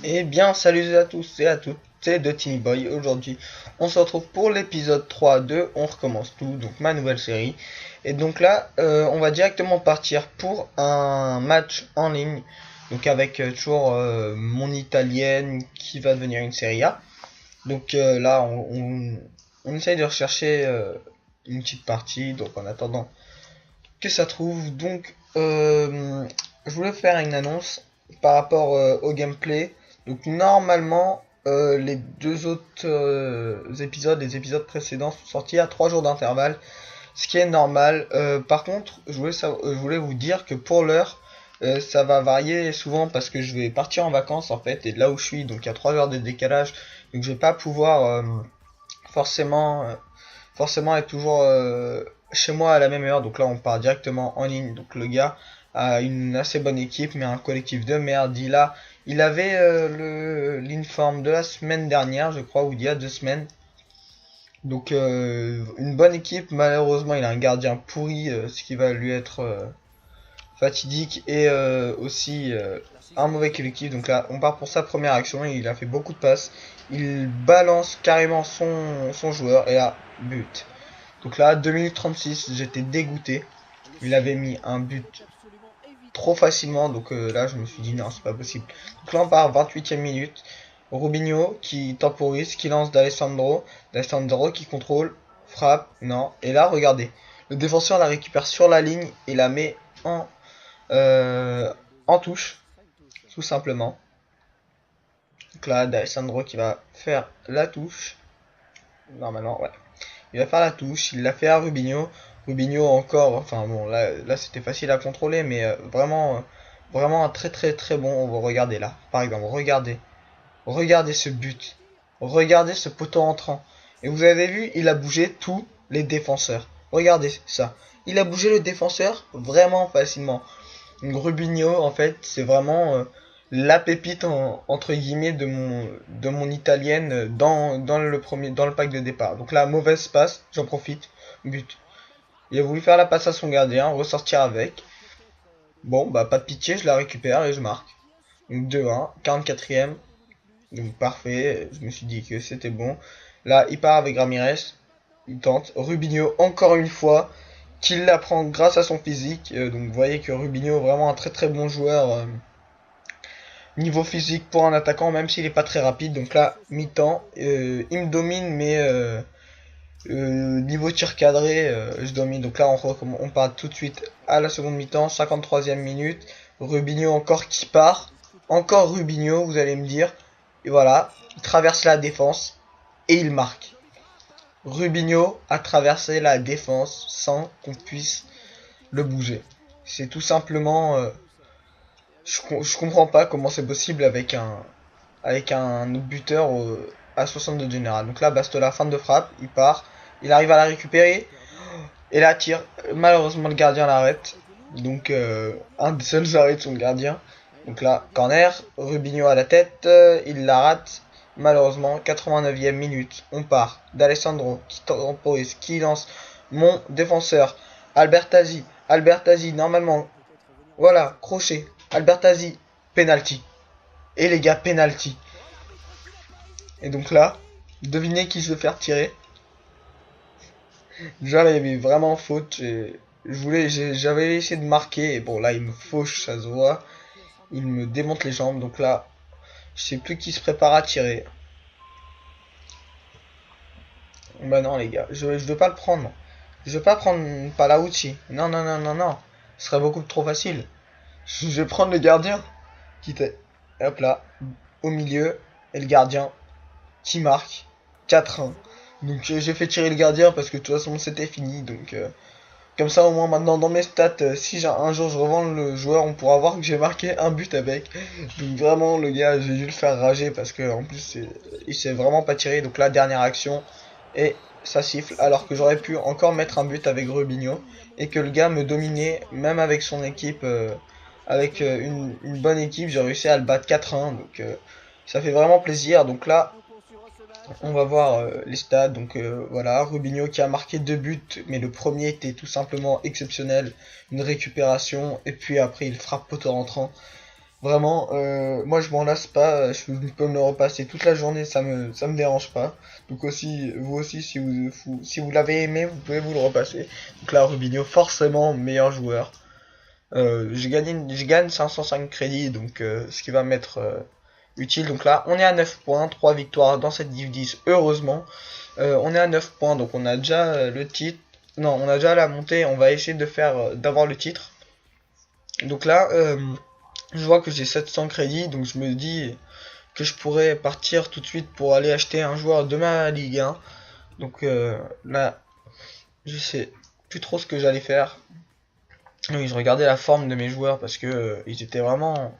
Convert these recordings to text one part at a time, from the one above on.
Eh bien, salut à tous et à toutes, c'est de Tiny Boy. Aujourd'hui, on se retrouve pour l'épisode 3 de On recommence tout, donc ma nouvelle série. Et donc là, on va directement partir pour un match en ligne, donc avec toujours mon italienne qui va devenir une série A. Donc là, on essaye de rechercher une petite partie, donc en attendant que ça trouve. Donc, je voulais faire une annonce par rapport au gameplay. Donc, normalement, les deux autres épisodes, les épisodes précédents, sont sortis à 3 jours d'intervalle, ce qui est normal. Par contre, je voulais vous dire que pour l'heure, ça va varier souvent parce que je vais partir en vacances en fait, et de là où je suis, donc il y a 3 heures de décalage, donc je vais pas pouvoir forcément forcément être toujours chez moi à la même heure. Donc là, on part directement en ligne. Donc le gars a une assez bonne équipe, mais un collectif de merde. Il avait l'informe de la semaine dernière, je crois, ou il y a 2 semaines. Donc une bonne équipe. Malheureusement, il a un gardien pourri, ce qui va lui être fatidique, et aussi un mauvais collectif. Donc là, on part pour sa première action. Il a fait beaucoup de passes. Il balance carrément son joueur, et là, but. Donc là, 2 minutes 36, j'étais dégoûté. Il avait mis un but trop facilement, donc là je me suis dit non, c'est pas possible. Donc là on part 28e minute. Rubinho qui temporise, qui lance d'Alessandro. D'Alessandro qui contrôle, frappe, non. Et là regardez, le défenseur la récupère sur la ligne et la met en touche, tout simplement. Donc là, d'Alessandro qui va faire la touche. Normalement, ouais. Il va faire la touche, il l'a fait à Rubinho. Rubinho encore, enfin bon, là c'était facile à contrôler, mais vraiment un très très très bon. On va regarder là, par exemple, regardez ce but, regardez ce poteau entrant. Et vous avez vu, il a bougé tous les défenseurs. Regardez ça, il a bougé le défenseur vraiment facilement. Rubinho, en fait, c'est vraiment la pépite entre guillemets de mon italienne dans le pack de départ. Donc là, mauvaise passe, j'en profite, but. Il a voulu faire la passe à son gardien, ressortir avec. Bon, bah pas de pitié, je la récupère et je marque. Donc 2-1, 44e. Donc parfait, je me suis dit que c'était bon. Là, il part avec Ramirez, il tente. Rubinho, encore une fois, qu'il la prend grâce à son physique. Donc vous voyez que Rubinho est vraiment un très très bon joueur. Niveau physique pour un attaquant, même s'il est pas très rapide. Donc là, mi-temps, il me domine, mais niveau tir cadré, je domine. Donc là, on part tout de suite à la seconde mi-temps, 53e minute. Rubinho encore qui part. Encore Rubinho, vous allez me dire. Et voilà, il traverse la défense et il marque. Rubinho a traversé la défense sans qu'on puisse le bouger. C'est tout simplement... je comprends pas comment c'est possible avec un buteur à 62 de général. Donc là, Bastola, fin de frappe, il part, il arrive à la récupérer et la tire. Malheureusement, le gardien l'arrête. Donc, un des seuls arrêts de son gardien. Donc là, corner, Rubinho à la tête, il la rate. Malheureusement, 89e minute, on part d'Alessandro qui temporise, qui lance mon défenseur, Albertazzi. Albertazzi, normalement, voilà, crochet. Albertazzi, penalty. Et les gars, penalty. Et donc là, devinez qui se fait faire tirer. Genre, il y avait vraiment faute. J'avais essayé de marquer. Et bon, là, il me fauche, ça se voit. Il me démonte les jambes. Donc là, je sais plus qui se prépare à tirer. Bah non, les gars, je veux pas le prendre. Je veux pas prendre Palaucci. Non, non, non, non, non. Ce serait beaucoup trop facile. Je vais prendre le gardien. Quitte. Hop là. Au milieu. Et le gardien qui marque 4-1. Donc j'ai fait tirer le gardien parce que de toute façon c'était fini. Donc comme ça au moins maintenant dans mes stats, si un jour je revends le joueur, on pourra voir que j'ai marqué un but avec. Donc vraiment le gars, j'ai dû le faire rager parce que en plus il s'est vraiment pas tiré. Donc la dernière action et ça siffle alors que j'aurais pu encore mettre un but avec Rubinho et que le gars me dominait même avec son équipe. Avec une bonne équipe, j'ai réussi à le battre 4-1. Donc ça fait vraiment plaisir. Donc là, on va voir les stats. Donc voilà, Rubinho qui a marqué 2 buts, mais le premier était tout simplement exceptionnel. Une récupération, et puis après il frappe poteau rentrant. Vraiment, moi je m'en lasse pas, je peux me le repasser toute la journée, ça me dérange pas. Donc aussi, vous aussi, si vous l'avez aimé, vous pouvez vous le repasser. Donc là, Rubinho, forcément, meilleur joueur. Je gagne 505 crédits, donc ce qui va m'être utile. Donc là, on est à 9 points, 3 victoires dans cette Div 10, heureusement. On est à 9 points, donc on a déjà le titre. Non, on a déjà la montée, on va essayer de faire d'avoir le titre. Donc là, je vois que j'ai 700 crédits, donc je me dis que je pourrais partir tout de suite pour aller acheter un joueur de ma Ligue 1. Donc là, je sais plus trop ce que j'allais faire. Oui, je regardais la forme de mes joueurs parce que ils étaient vraiment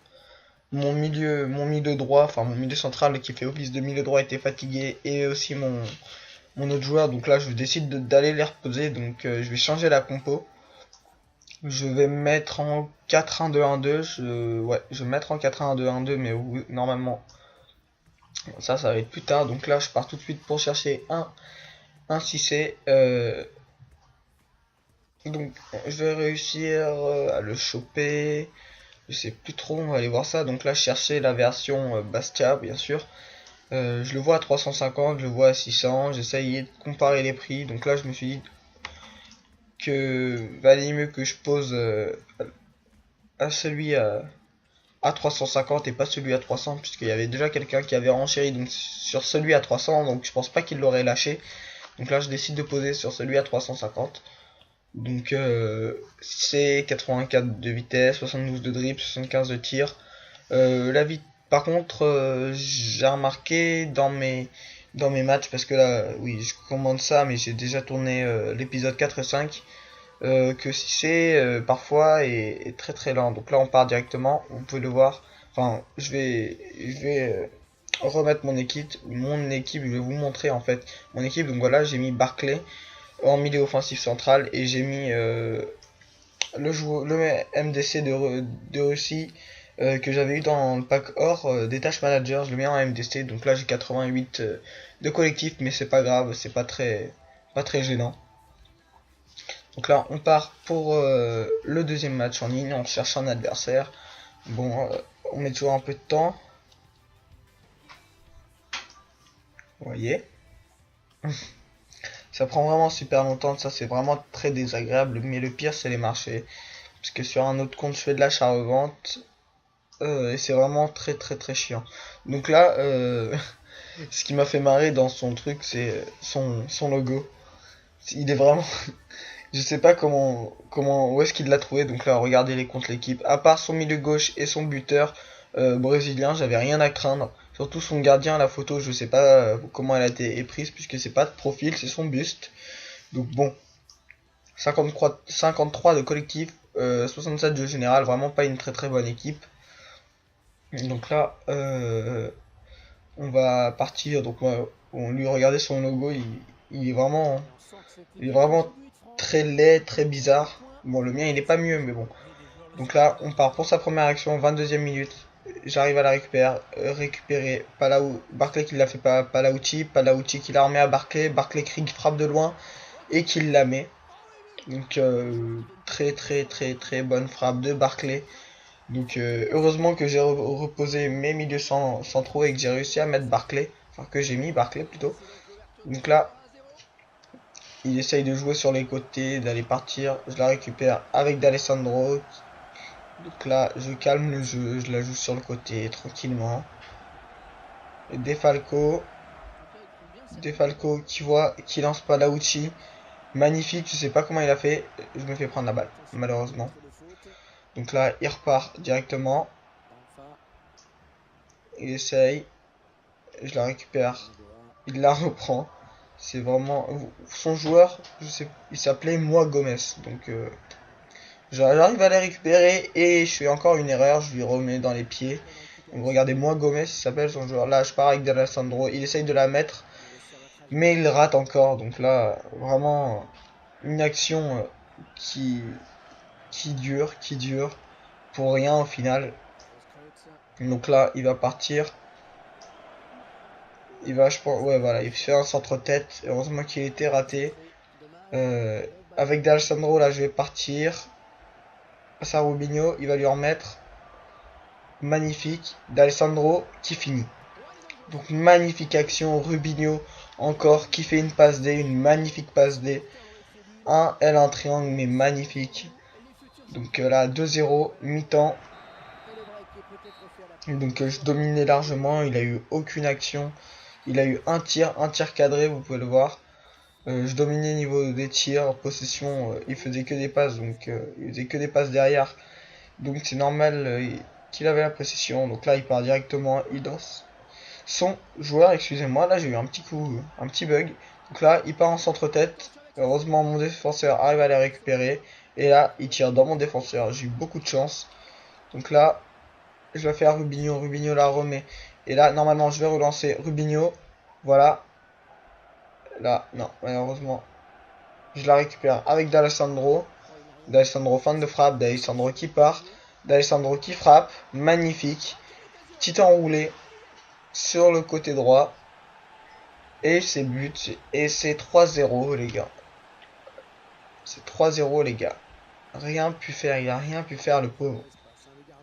mon milieu droit, enfin mon milieu central qui fait office de milieu droit était fatigué et aussi mon autre joueur. Donc là, je décide d'aller les reposer. Donc je vais changer la compo. Je vais mettre en 4-1-2-1-2. Ouais, je vais mettre en 4-1-2-1-2, mais normalement, ça va être plus tard. Donc là, je pars tout de suite pour chercher un 6C. Donc, je vais réussir à le choper. Je sais plus trop, on va aller voir ça. Donc là, je cherchais la version Bastia, bien sûr. Je le vois à 350, je le vois à 600. J'essayais de comparer les prix. Donc là, je me suis dit que valait mieux que je pose à celui à 350 et pas celui à 300, puisqu'il y avait déjà quelqu'un qui avait renchéri donc, sur celui à 300, donc je pense pas qu'il l'aurait lâché. Donc là, je décide de poser sur celui à 350. Donc c'est 84 de vitesse, 72 de dribble, 75 de tir. Par contre, j'ai remarqué dans mes matchs, parce que là, oui, je commande ça, mais j'ai déjà tourné l'épisode 4 et 5, que si c'est parfois est très très lent. Donc là, on part directement, vous pouvez le voir. Enfin, je vais remettre mon équipe, je vais vous montrer en fait mon équipe. Donc voilà, j'ai mis Barclay en milieu offensif central et j'ai mis le MDC de Russie que j'avais eu dans le pack or des tâches manager, je le mets en MDC. Donc là j'ai 88 de collectif, mais c'est pas grave, c'est pas très gênant. Donc là on part pour le deuxième match en ligne, on cherche un adversaire. Bon, on met toujours un peu de temps, vous voyez. Ça prend vraiment super longtemps, ça c'est vraiment très désagréable, mais le pire c'est les marchés. Parce que sur un autre compte je fais de l'achat-revente, et c'est vraiment très très très chiant. Donc là, ce qui m'a fait marrer dans son truc, c'est son logo. Il est vraiment... Je sais pas où est-ce qu'il l'a trouvé. Donc là, regardez les comptes l'équipe. À part son milieu gauche et son buteur brésilien, j'avais rien à craindre. Surtout son gardien, la photo, je sais pas comment elle a été prise, puisque c'est pas de profil, c'est son buste. Donc bon, 53 de collectif, 67 de général, vraiment pas une très très bonne équipe. Donc là, on va partir. Donc on lui regardait son logo, il est vraiment très laid, très bizarre. Bon, le mien il est pas mieux, mais bon. Donc là, on part pour sa première action, 22e minute. J'arrive à la récupérer Barclay qui l'a fait pas Palauti qui la remet à Barclay. Barclay Krieg frappe de loin et qui la met. Donc très très très très bonne frappe de Barclay. Donc heureusement que j'ai reposé mes milieux centraux et que j'ai réussi à mettre Barclay. Enfin que j'ai mis Barclay plutôt. Donc là, il essaye de jouer sur les côtés, d'aller partir. Je la récupère avec D'Alessandro. Donc là, je calme le jeu, je la joue sur le côté tranquillement. Defalco. Defalco qui lance Palaucci. Magnifique, je sais pas comment il a fait. Je me fais prendre la balle, malheureusement. Donc là, il repart directement. Il essaye. Je la récupère. Il la reprend. C'est vraiment... Son joueur, je sais, il s'appelait Moi Gomez. Donc j'arrive à la récupérer et je fais encore une erreur. Je lui remets dans les pieds. Donc regardez, Moi Gomez, il s'appelle son joueur. Là, je pars avec D'Alessandro. Il essaye de la mettre. Mais il rate encore. Donc là, vraiment une action qui dure. Pour rien au final. Donc là, il va partir. Il va, je pense, ouais, voilà, il fait un centre-tête. Heureusement qu'il était raté. Avec D'Alessandro, là, je vais partir. Passe à Rubinho, il va lui en mettre. magnifique d'Alessandro qui finit. Donc magnifique action, Rubinho encore qui fait une passe D, une magnifique passe D. Un triangle mais magnifique. Donc là 2-0, mi-temps. Donc je dominais largement, il a eu aucune action. Il a eu un tir cadré, vous pouvez le voir. Je dominais au niveau des tirs, possession, il faisait que des passes, donc il faisait que des passes derrière. Donc c'est normal qu'il avait la possession. Donc là il part directement, il danse. Son joueur, excusez-moi, là j'ai eu un petit bug. Donc là il part en centre-tête. Heureusement mon défenseur arrive à les récupérer. Et là il tire dans mon défenseur. J'ai eu beaucoup de chance. Donc là je vais faire Rubinho. Rubinho la remet. Et là normalement je vais relancer Rubinho. Voilà. Là non malheureusement je la récupère avec D'Alessandro. D'Alessandro fin de frappe. D'Alessandro qui part. D'Alessandro qui frappe. Magnifique. Petit enroulé sur le côté droit. Et c'est but. Et c'est 3-0 les gars. C'est 3-0 les gars. Rien pu faire. Il a rien pu faire le pauvre.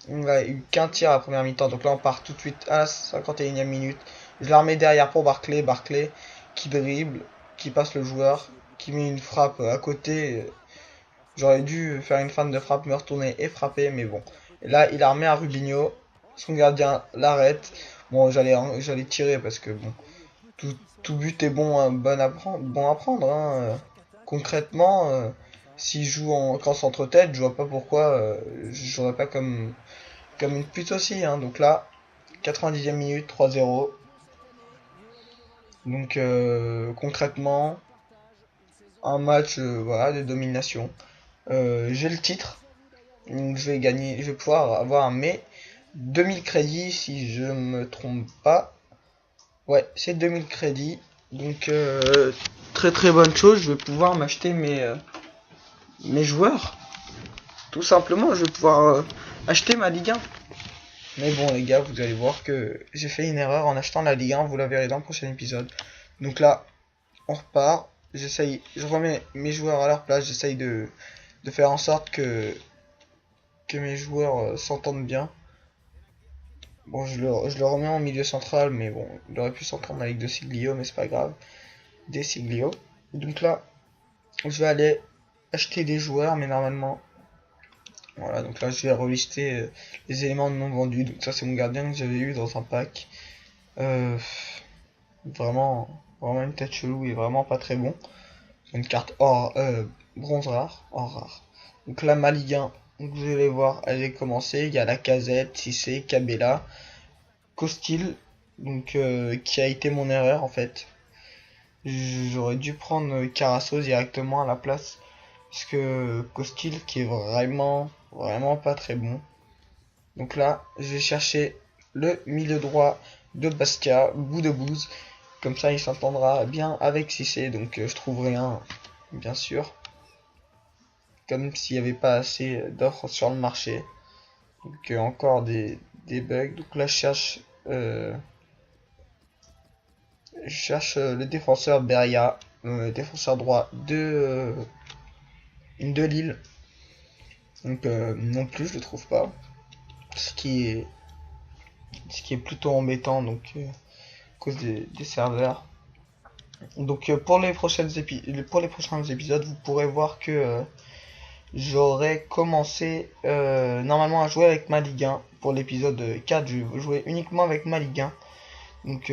Il n'a eu qu'un tir à la première mi-temps. Donc là on part tout de suite à la 51e minute. Je la remets derrière pour Barclay. Barclay qui dribble. Qui passe le joueur. Qui met une frappe à côté. J'aurais dû faire une fin de frappe, me retourner et frapper. Mais bon. Et là il a remis à Rubinho. Son gardien l'arrête. Bon j'allais tirer parce que bon. Tout but est bon, bon à prendre. Hein. Concrètement, s'il joue en camp centre-tête, je vois pas pourquoi je jouerais pas comme une pute aussi. Hein. Donc là, 90e minute, 3-0. Donc concrètement, un match voilà, de domination. J'ai le titre. Donc je vais gagner, je vais pouvoir avoir mes 2000 crédits si je me trompe pas. Ouais, c'est 2000 crédits. Donc très bonne chose, je vais pouvoir m'acheter mes joueurs. Tout simplement, je vais pouvoir acheter ma Ligue 1. Mais bon les gars, vous allez voir que j'ai fait une erreur en achetant la Ligue 1, vous la verrez dans le prochain épisode. Donc là, on repart. Je remets mes joueurs à leur place, j'essaye de faire en sorte que mes joueurs s'entendent bien. Bon, je le remets en milieu central, mais bon, il aurait pu s'entendre avec De Siglio, mais c'est pas grave. Des Siglio. Donc là, je vais aller acheter des joueurs, mais normalement, voilà. Donc là, je vais relister les éléments non vendus. Donc ça, c'est mon gardien que j'avais eu dans un pack. Vraiment une tête chelou et vraiment pas très bon. Une carte bronze rare, or rare. Donc là, ma Ligue 1. Donc vous allez voir, elle est commencée. Il y a Lacazette, Cissé, Cabella, Costil, donc qui a été mon erreur en fait. J'aurais dû prendre Carasso directement à la place, parce que Costil qui est vraiment pas très bon. Donc là, je vais chercher le milieu droit de Bastia, bout de bouse. Comme ça, il s'entendra bien avec Cissé. Donc je trouve rien, bien sûr. Comme s'il n'y avait pas assez d'offres sur le marché. Donc encore des bugs. Donc là, je cherche le défenseur Beria, défenseur droit de Lille. Donc non plus, je le trouve pas. Ce qui est plutôt embêtant, donc à cause des serveurs. Donc pour les prochains épisodes, vous pourrez voir que j'aurais commencé normalement à jouer avec ma Ligue 1. Pour l'épisode 4, je vais jouer uniquement avec ma Ligue 1. Donc